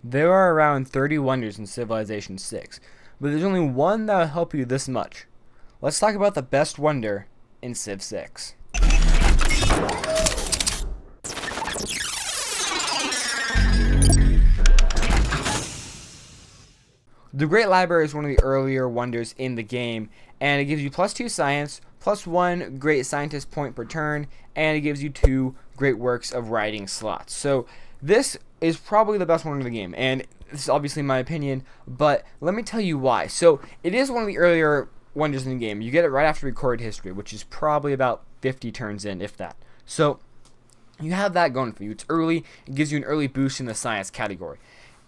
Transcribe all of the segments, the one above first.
There are around 30 wonders in Civilization 6, but there's only one that will help you this much. Let's talk about the best wonder in Civ 6. The Great Library is one of the earlier wonders in the game, and it gives you +2 science, +1 great scientist point per turn, and it gives you 2 great works of writing slots. So this is probably the best one in the game, and this is obviously my opinion, but let me tell you why. So it is one of the earlier wonders in the game. You get it right after recorded history, which is probably about 50 turns in, if that. So you have that going for you. It's early. It gives you an early boost in the science category.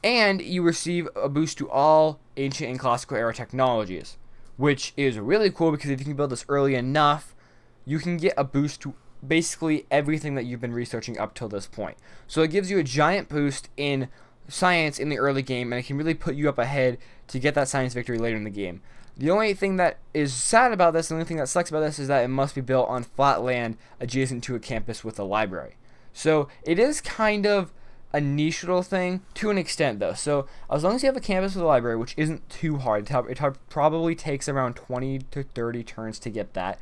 And you receive a boost to all ancient and classical era technologies, which is really cool because if you can build this early enough, you can get a boost to basically everything that you've been researching up till this point. So it gives you a giant boost in science in the early game, and it can really put you up ahead to get that science victory later in the game. The only thing that is sad about this, the only thing that sucks about this, is that it must be built on flat land adjacent to a campus with a library. So it is kind of a niche little thing to an extent, though. So as long as you have a campus with a library, which isn't too hard, it probably takes around 20 to 30 turns to get that.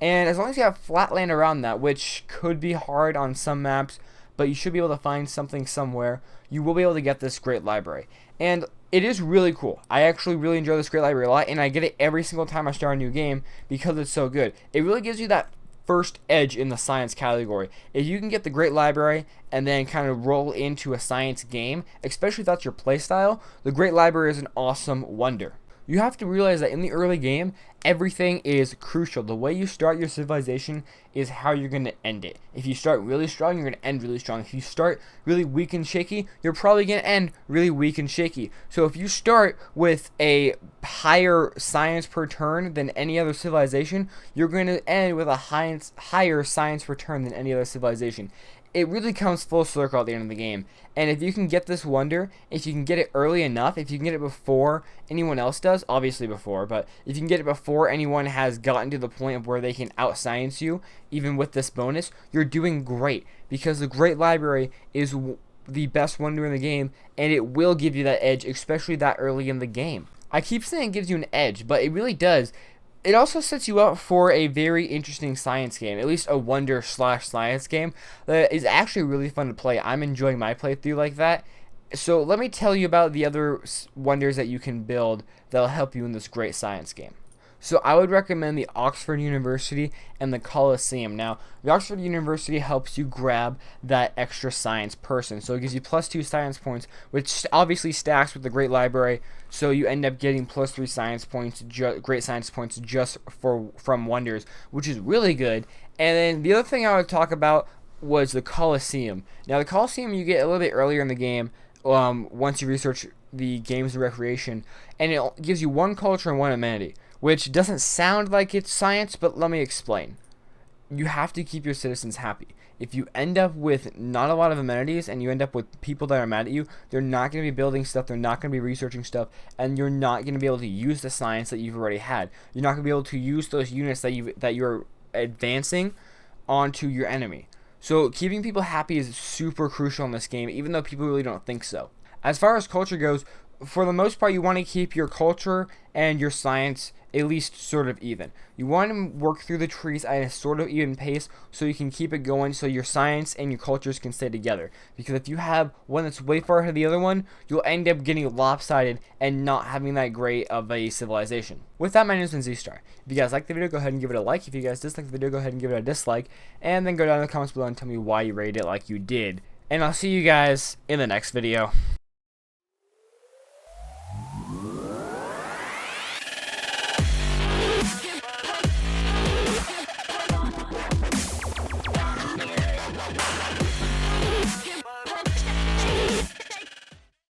And as long as you have flat land around that, which could be hard on some maps, but you should be able to find something somewhere, you will be able to get this great library. And it is really cool. I actually really enjoy this great library a lot, and I get it every single time I start a new game because it's so good. It really gives you that first edge in the science category. If you can get the great library and then kind of roll into a science game, especially if that's your playstyle, the great library is an awesome wonder. You have to realize that in the early game, everything is crucial. The way you start your civilization is how you're going to end it. If you start really strong, you're going to end really strong. If you start really weak and shaky, you're probably going to end really weak and shaky. So if you start with a higher science per turn than any other civilization, you're going to end with a higher science per turn than any other civilization. It really comes full circle at the end of the game. And if you can get this wonder, if you can get it early enough, if you can get it before anyone else does, obviously before, but if you can get it before anyone has gotten to the point of where they can outscience you, even with this bonus, you're doing great. Because the Great Library is the best wonder in the game, and it will give you that edge, especially that early in the game. I keep saying it gives you an edge, but it really does. It also sets you up for a very interesting science game, at least a wonder/science game that is actually really fun to play. I'm enjoying my playthrough like that. So let me tell you about the other wonders that you can build that'll help you in this great science game. So I would recommend the Oxford University and the Colosseum. Now, the Oxford University helps you grab that extra science person. So it gives you +2 science points, which obviously stacks with the Great Library. So you end up getting +3 science points, great science points just from wonders, which is really good. And then the other thing I would talk about was the Colosseum. Now, the Colosseum you get a little bit earlier in the game once you research the games of recreation, and it gives you 1 culture and 1 amenity, which doesn't sound like it's science, but let me explain. You have to keep your citizens happy. If you end up with not a lot of amenities and you end up with people that are mad at you, they're not going to be building stuff, they're not going to be researching stuff, and you're not going to be able to use the science that you've already had. You're not going to be able to use those units that you're advancing onto your enemy. So keeping people happy is super crucial in this game, even though people really don't think so. As far as culture goes, for the most part, you want to keep your culture and your science at least sort of even. You want to work through the trees at a sort of even pace so you can keep it going so your science and your cultures can stay together. Because if you have one that's way far ahead of the other one, you'll end up getting lopsided and not having that great of a civilization. With that, my name is Z-Star. If you guys liked the video, go ahead and give it a like. If you guys disliked the video, go ahead and give it a dislike. And then go down in the comments below and tell me why you rated it like you did. And I'll see you guys in the next video.